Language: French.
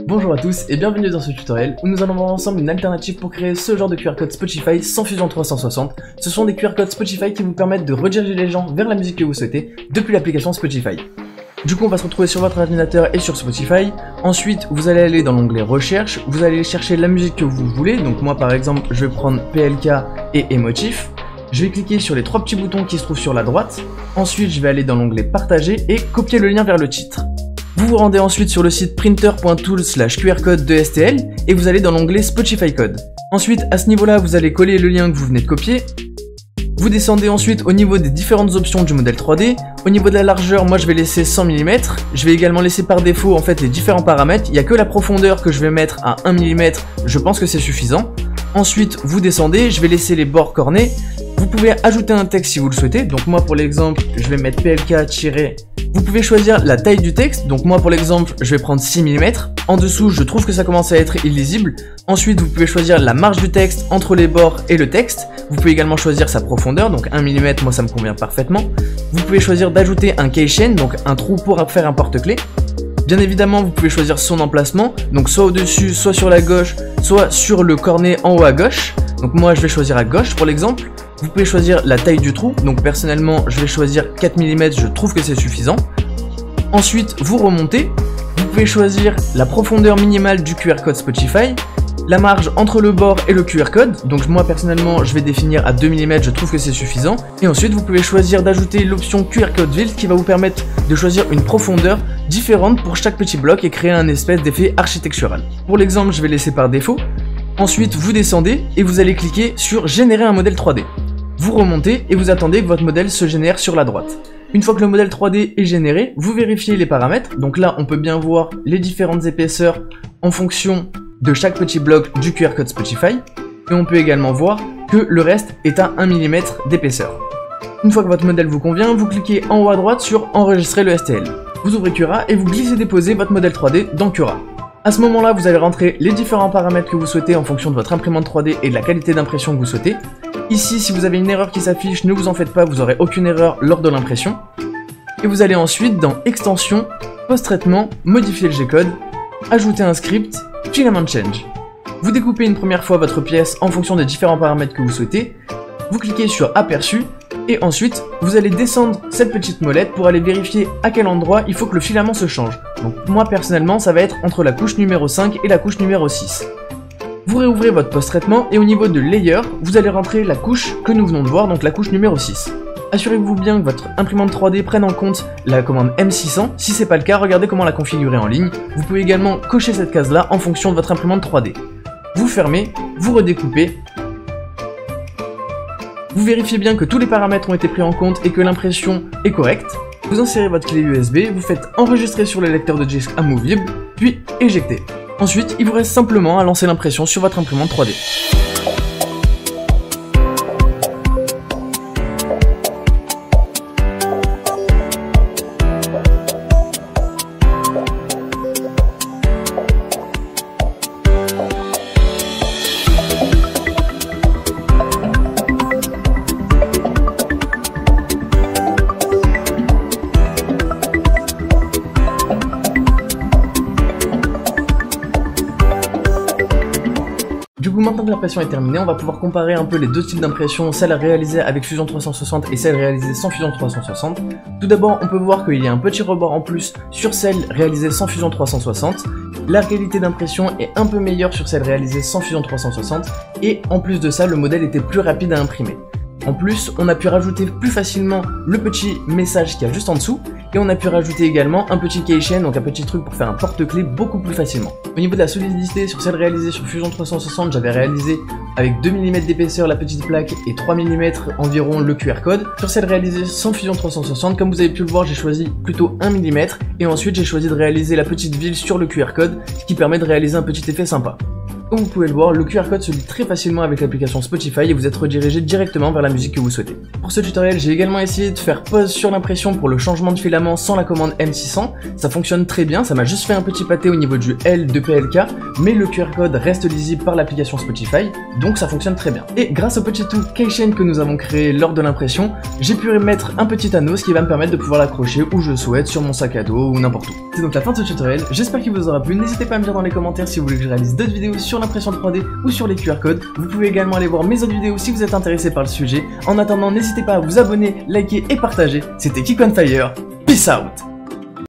Bonjour à tous et bienvenue dans ce tutoriel où nous allons voir ensemble une alternative pour créer ce genre de QR code Spotify sans Fusion 360. Ce sont des QR codes Spotify qui vous permettent de rediriger les gens vers la musique que vous souhaitez depuis l'application Spotify. Du coup on va se retrouver sur votre ordinateur et sur Spotify. Ensuite vous allez aller dans l'onglet recherche, vous allez chercher la musique que vous voulez. Donc moi par exemple je vais prendre PLK et Emotif. Je vais cliquer sur les trois petits boutons qui se trouvent sur la droite. Ensuite je vais aller dans l'onglet partager et copier le lien vers le titre. Vous vous rendez ensuite sur le site printer.tools/qrcode de STL et vous allez dans l'onglet Spotify Code. Ensuite, à ce niveau-là, vous allez coller le lien que vous venez de copier. Vous descendez ensuite au niveau des différentes options du modèle 3D. Au niveau de la largeur, moi je vais laisser 100 mm. Je vais également laisser par défaut en fait les différents paramètres. Il n'y a que la profondeur que je vais mettre à 1 mm. Je pense que c'est suffisant. Ensuite, vous descendez, je vais laisser les bords cornés. Vous pouvez ajouter un texte si vous le souhaitez. Donc moi pour l'exemple, je vais mettre PLK- Vous pouvez choisir la taille du texte, donc moi pour l'exemple je vais prendre 6 mm. En dessous je trouve que ça commence à être illisible. Ensuite vous pouvez choisir la marge du texte entre les bords et le texte. Vous pouvez également choisir sa profondeur, donc 1 mm moi ça me convient parfaitement. Vous pouvez choisir d'ajouter un keychain, donc un trou pour faire un porte-clés. Bien évidemment vous pouvez choisir son emplacement, donc soit au dessus, soit sur la gauche, soit sur le cornet en haut à gauche. Donc moi je vais choisir à gauche pour l'exemple. Vous pouvez choisir la taille du trou, donc personnellement je vais choisir 4 mm, je trouve que c'est suffisant. Ensuite vous remontez, vous pouvez choisir la profondeur minimale du QR code Spotify, la marge entre le bord et le QR code, donc moi personnellement je vais définir à 2 mm, je trouve que c'est suffisant. Et ensuite vous pouvez choisir d'ajouter l'option QR code Fill qui va vous permettre de choisir une profondeur différente pour chaque petit bloc et créer un espèce d'effet architectural. Pour l'exemple je vais laisser par défaut. Ensuite vous descendez et vous allez cliquer sur générer un modèle 3D. Vous remontez et vous attendez que votre modèle se génère sur la droite. Une fois que le modèle 3D est généré, vous vérifiez les paramètres. Donc là, on peut bien voir les différentes épaisseurs en fonction de chaque petit bloc du QR code Spotify. Et on peut également voir que le reste est à 1 mm d'épaisseur. Une fois que votre modèle vous convient, vous cliquez en haut à droite sur Enregistrer le STL. Vous ouvrez Cura et vous glissez-déposez votre modèle 3D dans Cura. À ce moment-là, vous allez rentrer les différents paramètres que vous souhaitez en fonction de votre imprimante 3D et de la qualité d'impression que vous souhaitez. Ici, si vous avez une erreur qui s'affiche, ne vous en faites pas, vous n'aurez aucune erreur lors de l'impression. Et vous allez ensuite dans Extension, Post-traitement, Modifier le G-code, Ajouter un script, Filament Change. Vous découpez une première fois votre pièce en fonction des différents paramètres que vous souhaitez. Vous cliquez sur Aperçu et ensuite, vous allez descendre cette petite molette pour aller vérifier à quel endroit il faut que le filament se change. Donc moi personnellement, ça va être entre la couche numéro 5 et la couche numéro 6. Vous réouvrez votre post-traitement et au niveau de Layer, vous allez rentrer la couche que nous venons de voir, donc la couche numéro 6. Assurez-vous bien que votre imprimante 3D prenne en compte la commande M600. Si c'est pas le cas, regardez comment la configurer en ligne. Vous pouvez également cocher cette case-là en fonction de votre imprimante 3D. Vous fermez, vous redécoupez. Vous vérifiez bien que tous les paramètres ont été pris en compte et que l'impression est correcte. Vous insérez votre clé USB, vous faites enregistrer sur le lecteur de disque amovible, puis éjecter. Ensuite, il vous reste simplement à lancer l'impression sur votre imprimante 3D. Du coup, maintenant que l'impression est terminée, on va pouvoir comparer un peu les deux styles d'impression, celle réalisée avec Fusion 360 et celle réalisée sans Fusion 360. Tout d'abord, on peut voir qu'il y a un petit rebord en plus sur celle réalisée sans Fusion 360. La qualité d'impression est un peu meilleure sur celle réalisée sans Fusion 360 et en plus de ça, le modèle était plus rapide à imprimer. En plus, on a pu rajouter plus facilement le petit message qu'il y a juste en dessous et on a pu rajouter également un petit keychain, donc un petit truc pour faire un porte-clés beaucoup plus facilement. Au niveau de la solidité, sur celle réalisée sur Fusion 360, j'avais réalisé avec 2 mm d'épaisseur la petite plaque et 3 mm environ le QR code. Sur celle réalisée sans Fusion 360, comme vous avez pu le voir, j'ai choisi plutôt 1 mm et ensuite j'ai choisi de réaliser la petite ville sur le QR code, ce qui permet de réaliser un petit effet sympa. Comme vous pouvez le voir, le QR code se lit très facilement avec l'application Spotify et vous êtes redirigé directement vers la musique que vous souhaitez. Pour ce tutoriel, j'ai également essayé de faire pause sur l'impression pour le changement de filament sans la commande M600. Ça fonctionne très bien, ça m'a juste fait un petit pâté au niveau du L de PLK, mais le QR code reste lisible par l'application Spotify, donc ça fonctionne très bien. Et grâce au petit tout keychain que nous avons créé lors de l'impression, j'ai pu mettre un petit anneau, ce qui va me permettre de pouvoir l'accrocher où je souhaite, sur mon sac à dos ou n'importe où. C'est donc la fin de ce tutoriel, j'espère qu'il vous aura plu, n'hésitez pas à me dire dans les commentaires si vous voulez que je réalise d'autres vidéos sur l'impression 3D ou sur les QR codes. Vous pouvez également aller voir mes autres vidéos si vous êtes intéressé par le sujet. En attendant, n'hésitez pas à vous abonner, liker et partager. C'était Kick on Fire, peace out.